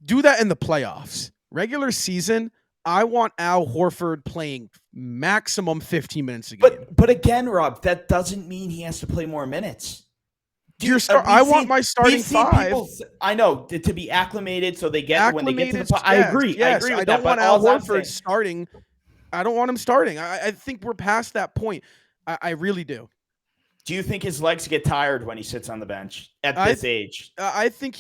Do that in the playoffs. Regular season, I want Al Horford playing maximum 15 minutes a game. But again, Rob, that doesn't mean he has to play more minutes. I want my starting five. I know to be acclimated, so they get when they get to the. Yes, I agree. Yes, I agree. I don't want Al Horford starting. I don't want him starting. I think we're past that point. I really do. Do you think his legs get tired when he sits on the bench at this age? I think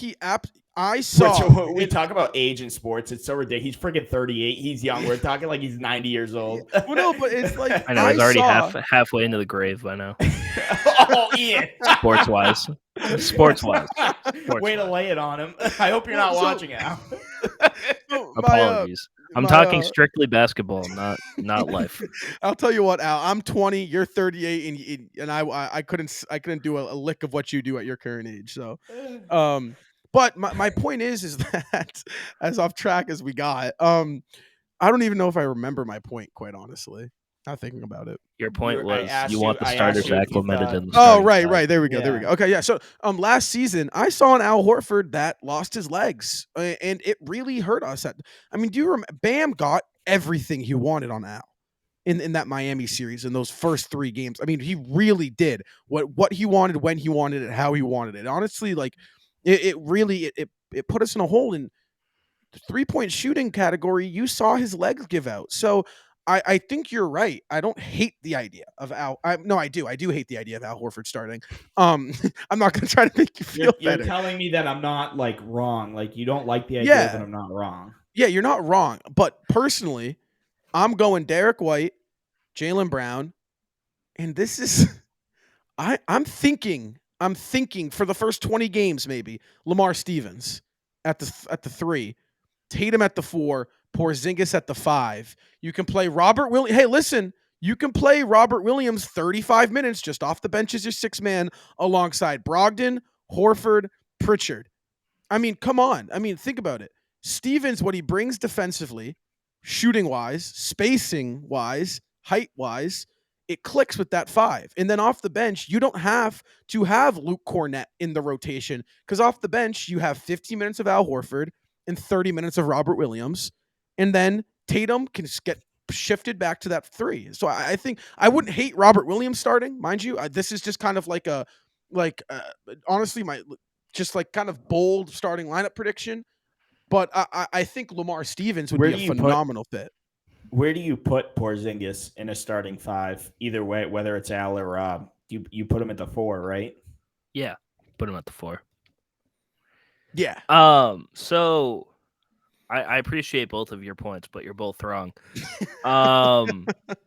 I saw. We talk about age in sports. It's so ridiculous. He's freaking 38. He's young. We're talking like he's 90 years old. Well, no, but it's like I know he's already halfway into the grave by now. Oh, Ian. Sports wise. Way to lay it on him. I hope you're not watching it. Apologies. I'm talking strictly basketball, not life. I'll tell you what, Al. I'm 20. You're 38, and I couldn't do a lick of what you do at your current age. So, but my point is that as off track as we got, I don't even know if I remember my point, quite honestly. Not thinking about it. Your point was you want the starters acclimated in the Oh, right. There we go. Okay, yeah. So, last season I saw an Al Horford that lost his legs, and it really hurt us. Do you remember? Bam got everything he wanted on Al in that Miami series in those first 3 games. I mean, he really did what he wanted, when he wanted it, how he wanted it. Honestly, like it really put us in a hole in the 3-point shooting category. You saw his legs give out. So I think you're right. I don't hate the idea of Al. No, I do. I do hate the idea of Al Horford starting. I'm not going to try to make you feel better. You're telling me that I'm not like wrong. Like you don't like the idea that I'm not wrong. Yeah, you're not wrong. But personally, I'm going Derek White, Jaylen Brown, and this is I'm thinking for the first 20 games maybe Lamar Stevens at the 3, Tatum at the 4. Porzingis at the 5. You can play Robert Williams. Hey, listen, you can play Robert Williams 35 minutes just off the bench as your 6th man alongside Brogdon, Horford, Pritchard. I mean, come on. I mean, think about it. Stevens, what he brings defensively, shooting-wise, spacing-wise, height-wise, it clicks with that 5. And then off the bench, you don't have to have Luke Cornett in the rotation because off the bench, you have 15 minutes of Al Horford and 30 minutes of Robert Williams. And then Tatum can get shifted back to that 3. So I think I wouldn't hate Robert Williams starting, mind you. This is just kind of like honestly, my just like kind of bold starting lineup prediction. But I think Lamar Stevens would be a phenomenal fit. Where do you put Porzingis in a starting 5? Either way, whether it's Al or Rob, you put him at the 4, right? Yeah, put him at the 4. Yeah. So I appreciate both of your points, but you're both wrong.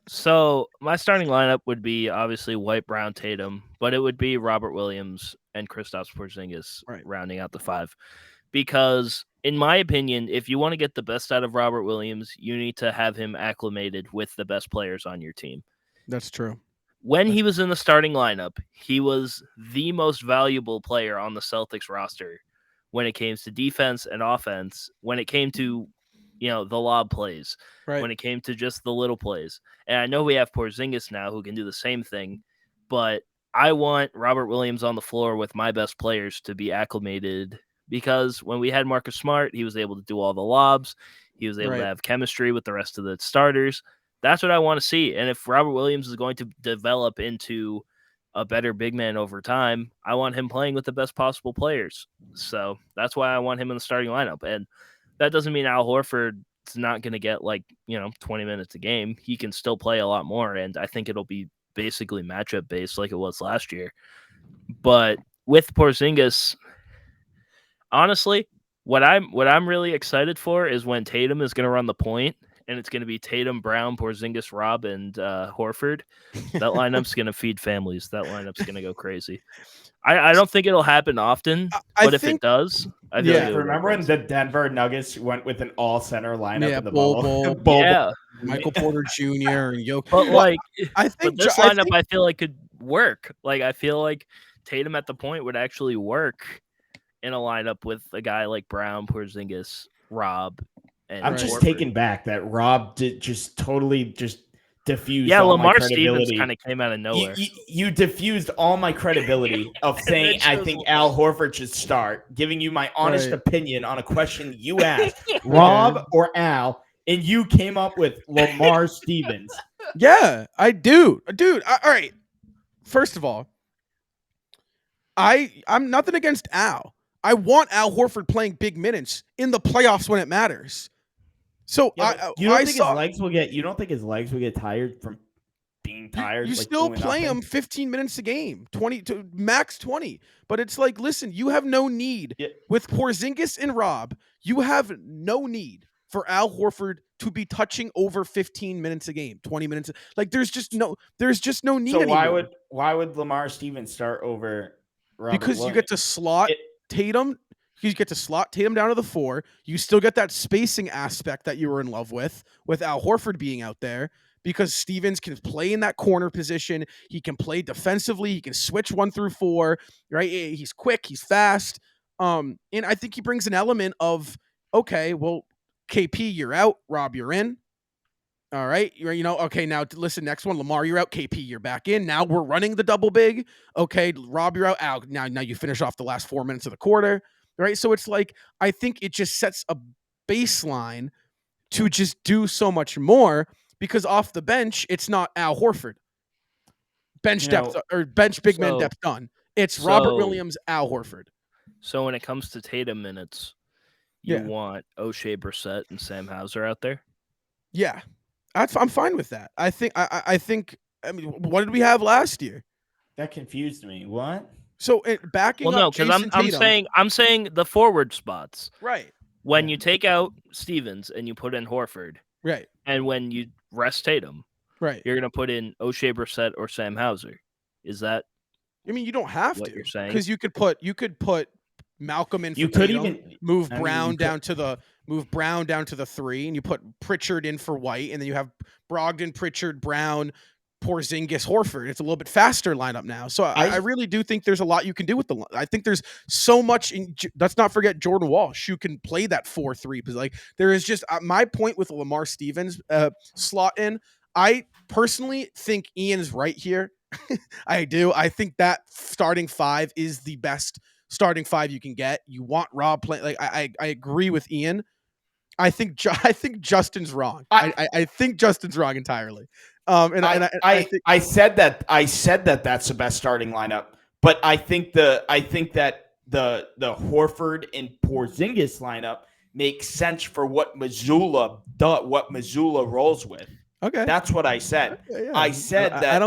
So my starting lineup would be obviously White, Brown, Tatum, but it would be Robert Williams and Kristaps Porzingis rounding out the 5. Because in my opinion, if you want to get the best out of Robert Williams, you need to have him acclimated with the best players on your team. That's true. When he was in the starting lineup, he was the most valuable player on the Celtics roster when it came to defense and offense, when it came to the lob plays, Right. when it came to just the little plays. And I know we have Porzingis now who can do the same thing, but I want Robert Williams on the floor with my best players to be acclimated, because when we had Marcus Smart, he was able to do all the lobs. He was able to have chemistry with the rest of the starters. That's what I want to see. And if Robert Williams is going to develop into a better big man over time, I want him playing with the best possible players. So that's why I want him in the starting lineup. And that doesn't mean Al Horford's not going to get 20 minutes a game. He can still play a lot more. And I think it'll be basically matchup based like it was last year. But with Porzingis, honestly, what I'm really excited for is when Tatum is going to run the point, and it's going to be Tatum, Brown, Porzingis, Rob, and Horford. That lineup's going to feed families. That lineup's going to go crazy. I don't think it'll happen often, but if it does, I feel like remember when the Denver Nuggets went with an all-center lineup in the bubble? Yeah. Michael Porter Jr. and Jokic. But I think this lineup I feel like could work. I feel like Tatum at the point would actually work in a lineup with a guy like Brown, Porzingis, Rob. And I'm just Horford. taken back that Rob did just totally diffused. Yeah, all Lamar my credibility. Stevens kind of came out of nowhere. You diffused all my credibility of saying I think Al Horford should start, giving you my honest opinion on a question you asked, Rob or Al, and you came up with Lamar Stevens. Yeah, I do. Dude, all right. First of all, I'm nothing against Al. I want Al Horford playing big minutes in the playoffs when it matters. So you don't think his legs will get tired from being tired? You still play him 15 minutes a game, 20 to max 20. But it's like, listen, you have no need with Porzingis and Rob. You have no need for Al Horford to be touching over 15 minutes a game, 20 minutes. There's just no need. So anymore. why would Lamar Stevens start over Robert because Williams? You get to slot Tatum. You get to slot Tatum down to the 4. You still get that spacing aspect that you were in love with Al Horford being out there, because Stevens can play in that corner position. He can play defensively. He can switch 1 through 4, right? He's quick. He's fast. And I think he brings an element of, okay, well, KP, you're out. Rob, you're in. All right. Okay, now listen, next one, Lamar, you're out. KP, you're back in. Now we're running the double big. Okay, Rob, you're out. Now you finish off the last 4 minutes of the quarter. Right. So it's like, I think it just sets a baseline to just do so much more, because off the bench, it's not Al Horford. Bench depth or bench big man depth done. It's Robert Williams, Al Horford. So when it comes to Tatum minutes, you want O'Shea Brissett and Sam Hauser out there? Yeah. I'm fine with that. I think, I mean, what did we have last year? That confused me. What? So backing up. Well, no, because I'm saying the forward spots. Right. When you take out Stevens and you put in Horford. Right. And when you rest Tatum. Right. You're going to put in O'Shea Brissett or Sam Hauser. Is that? I mean, you don't have what to. You're saying? Because you could put Malcolm in for you Tatum, could even move Brown down to the 3, and you put Pritchard in for White, and then you have Brogdon, Pritchard, Brown, Porzingis, Horford. It's a little bit faster lineup now. So I really do think there's a lot you can do with the. I think there's so much. Let's not forget Jordan Walsh, who can play that 4-3. Because there is just my point with Lamar Stevens slot in. I personally think Ian's right here. I do. I think that starting 5 is the best starting 5 you can get. You want Rob playing. I agree with Ian. I think Justin's wrong. I think Justin's wrong entirely. I said that that's the best starting lineup, but I think that the Horford and Porzingis lineup makes sense for what Missoula rolls with. Okay, that's what I said. Yeah. I said that.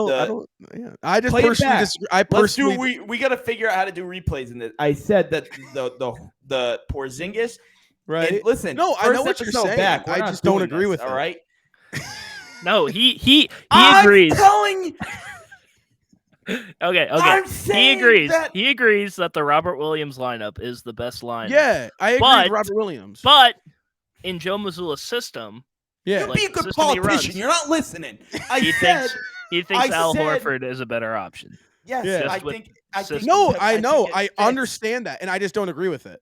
I just personally disagree. We got to figure out how to do replays in this. I said that the Porzingis. Right. And listen. No, I know what you're saying. I just don't agree with it. All right. No, he agrees. I'm telling you. Okay. He agrees that the Robert Williams lineup is the best lineup. Yeah, I agree with Robert Williams. But in Joe Mazzulla's system, you'll be a good politician. You're not listening. He thinks Al Horford is a better option. Yes, yeah. I think. No, I know. I understand that, and I just don't agree with it.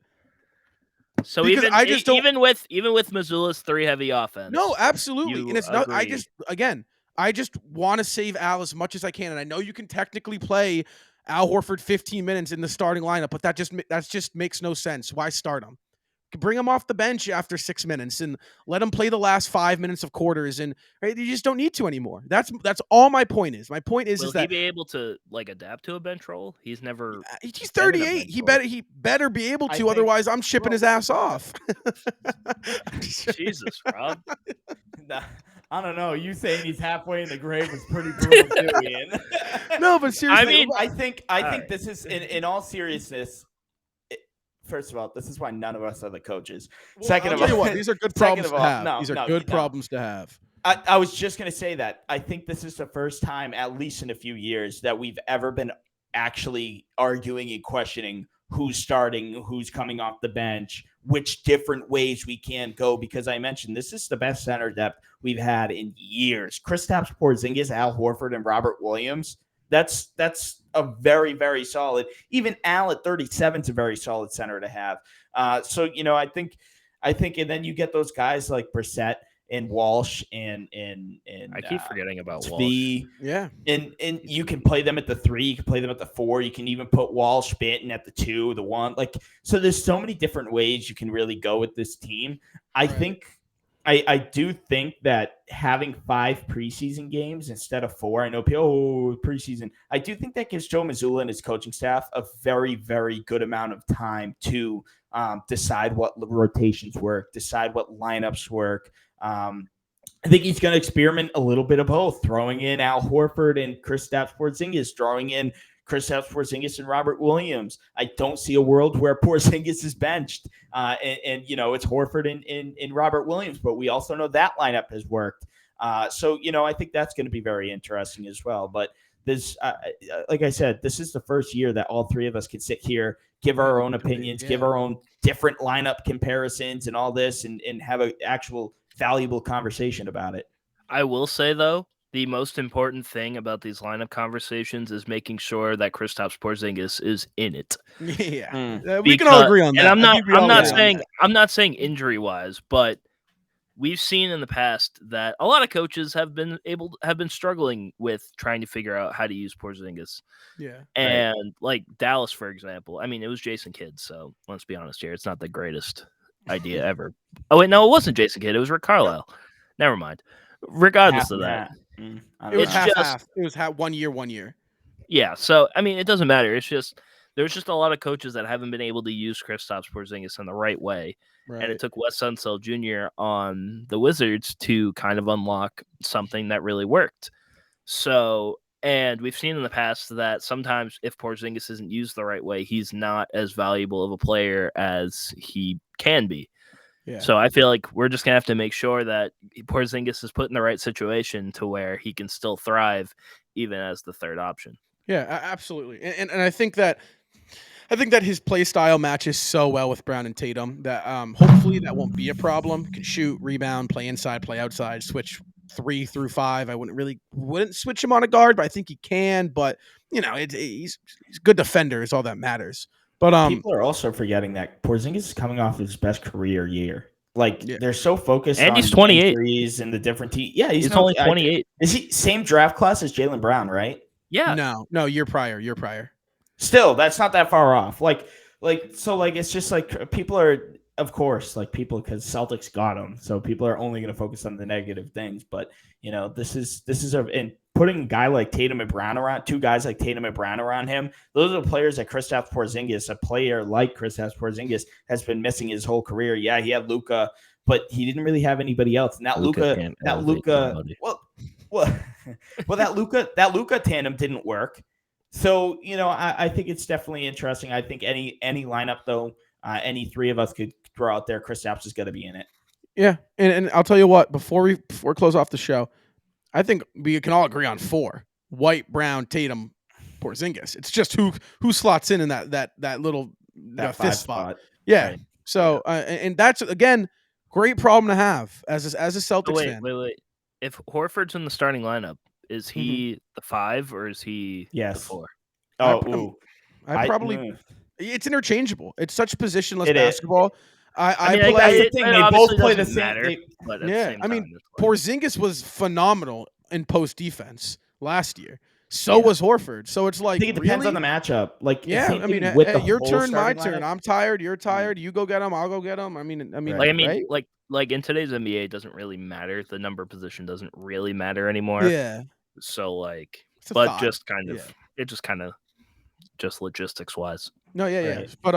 So Because I just don't. even with Missoula's 3 heavy offense. No, absolutely, and you it's not. I agree. just want to save Al as much as I can, and I know you can technically play Al Horford 15 minutes in the starting lineup, but that just makes no sense. Why start him? Bring him off the bench after 6 minutes and let him play the last 5 minutes of quarters, and right, you just don't need to anymore. That's all my point is. My point is Will he that be able to adapt to a bench role? He's never. he's been in a 38. bench He role. better be able I to. think- Otherwise, I'm shipping his ass off. Jesus, Rob. I don't know. You saying he's halfway in the grave was pretty brutal too, Ian. No, but seriously, mean, I think right. this is in all seriousness. First of all, this is why none of us are the coaches. Well, Second I'll of tell you all, what, these are good second problems of to all, have. These are good problems to have. I was just going to say that. I think this is the first time, at least in a few years, that we've ever been actually arguing and questioning who's starting, who's coming off the bench, which different ways we can go. Because I mentioned this is the best center depth we've had in years. Kristaps Porzingis, Al Horford, and Robert Williams. That's a very, very solid. Even Al at 37 is a very solid center to have. So I think, and then you get those guys like Brissett and Walsh and I keep forgetting about Walsh. Yeah. And you can play them at the 3, you can play them at the 4, you can even put Walsh Banton at the 2, the 1. Like, so there's so many different ways you can really go with this team. I do think that having 5 preseason games instead of 4, I know people, preseason. I do think that gives Joe Mazzulla and his coaching staff a very, very good amount of time to decide what rotations work, decide what lineups work. I think he's going to experiment a little bit of both, throwing in Al Horford and Kristaps Porzingis, drawing in Kristaps Porzingis and Robert Williams. I don't see a world where Porzingis is benched, and it's Horford and Robert Williams, but we also know that lineup has worked. So I think that's going to be very interesting as well. But this, like I said, this is the first year that all 3 of us can sit here, give our own opinions, give our own different lineup comparisons and all this, and have an actual valuable conversation about it. I will say, though, the most important thing about these lineup conversations is making sure that Kristaps Porzingis is in it. Yeah, we can all agree on that. And I'm not saying injury wise, but we've seen in the past that a lot of coaches have been struggling with trying to figure out how to use Porzingis. Yeah, and like Dallas, for example. I mean, it was Jayson Kidd, so let's be honest here; it's not the greatest idea ever. Oh wait, no, it wasn't Jayson Kidd; it was Rick Carlisle. Never mind. Regardless of that, it was half. It was 1 year. Yeah, so I mean, it doesn't matter. It's just there's just a lot of coaches that haven't been able to use Kristaps Porzingis in the right way, and it took Wes Unseld Jr. on the Wizards to kind of unlock something that really worked. So, and we've seen in the past that sometimes if Porzingis isn't used the right way, he's not as valuable of a player as he can be. Yeah. So I feel like we're just going to have to make sure that Porzingis is put in the right situation to where he can still thrive even as the third option. Yeah, absolutely. And I think that his play style matches so well with Brown and Tatum that hopefully that won't be a problem. Can shoot, rebound, play inside, play outside, switch 3 through 5. I wouldn't switch him on a guard, but I think he can. But he's a good defender is all that matters. But people are also forgetting that Porzingis is coming off his best career year. Like they're so focused and on he's 28 injuries and the different teams. Yeah, he's only 28. Is he same draft class as Jaylen Brown, right? Yeah. No, year prior. Still, that's not that far off. It's just like people are, of course, like people because Celtics got him, so people are only going to focus on the negative things. But this is and putting a guy like Tatum and Brown around, 2 guys like Tatum and Brown around him. Those are the players that Kristaps Porzingis, a player like Kristaps Porzingis, has been missing his whole career. Yeah, he had Luka, but he didn't really have anybody else. And that Luka, that Luka tandem didn't work. So, I think it's definitely interesting. I think any lineup, though, any 3 of us could throw out there, Kristaps is going to be in it. Yeah, and I'll tell you what, before we close off the show, I think we can all agree on 4. White, Brown, Tatum, Porzingis. It's just who slots in that little that 5th spot. Yeah. Right. So, and that's, again, great problem to have as a Celtics fan. Wait. If Horford's in the starting lineup, is he the 5 or is he the 4? I probably it's interchangeable. It's such positionless basketball. I mean, That's the it thing. They obviously both play the doesn't same. matter, but at the yeah, same I mean, time, it's like, Porzingis was phenomenal in post defense last year. So Yeah. was Horford. So it's I like, think it depends on really? the matchup. Like, Yeah, same I mean, thing with hey, the your whole turn, my starting turn. lineup. I'm tired. You're tired. You go get him. I'll go get him. I mean, Right. right? like in today's NBA, it doesn't really matter. The number position doesn't really matter anymore. Yeah, So like, it's a but thought. just kind of, Yeah. it just kind of, just logistics wise. No, yeah. Right. But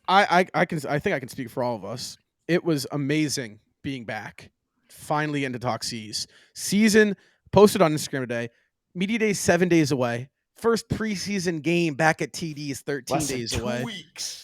I think I can speak for all of us. It was amazing being back. Finally getting to talk C's. Season posted on Instagram today. Media day 7 days away. First preseason game back at TD is 13 Less than days 2 away. weeks.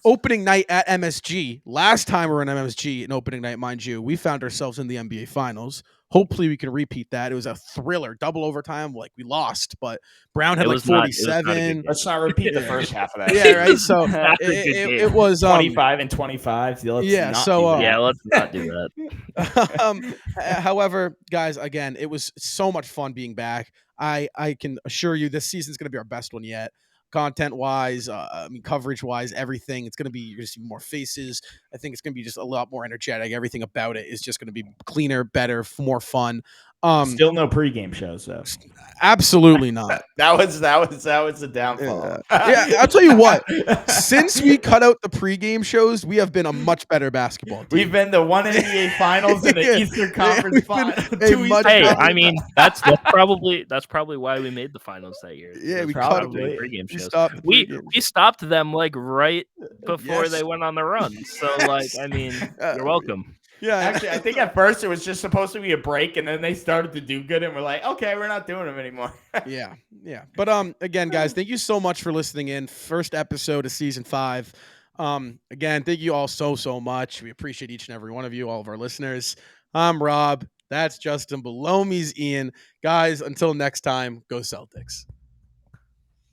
Opening night at MSG. Last time we were in MSG in opening night, mind you, we found ourselves in the NBA Finals. Hopefully we can repeat that. It was a thriller, double overtime. Like we lost, but Brown had It like was not a good 47. game. Let's not repeat the first half of that. Yeah, right. So Not a good game. it was 25 and 25. Let's yeah, not so, do that. Yeah, let's not do that. However, guys, again, it was so much fun being back. I can assure you this season's going to be our best one yet. Content wise, I mean, coverage wise, everything. It's going to be, you're going to see more faces. I think it's going to be just a lot more energetic. Everything about it is just going to be cleaner, better, more fun. Still no pregame shows though. Absolutely not. That was the downfall. Yeah, I'll tell you what. Since we cut out the pregame shows, we have been a much better basketball team. We've been the one NBA Finals and the Yeah. Eastern Conference we've been Finals. a much Hey, better- I mean, that's probably why we made the finals that year. Yeah, It was we probably- pregame we shows. stopped the We pregame. stopped them like right before Yes. they went on the run. So like, I mean, you're welcome. Yeah, Actually, I think at first it was just supposed to be a break, and then they started to do good, and we're like, okay, we're not doing them anymore. yeah. But again, guys, thank you so much for listening in. First episode of season 5. Again, thank you all so much. We appreciate each and every one of you, all of our listeners. I'm Rob. That's Justin. Below me's Ian. Guys, until next time, go Celtics.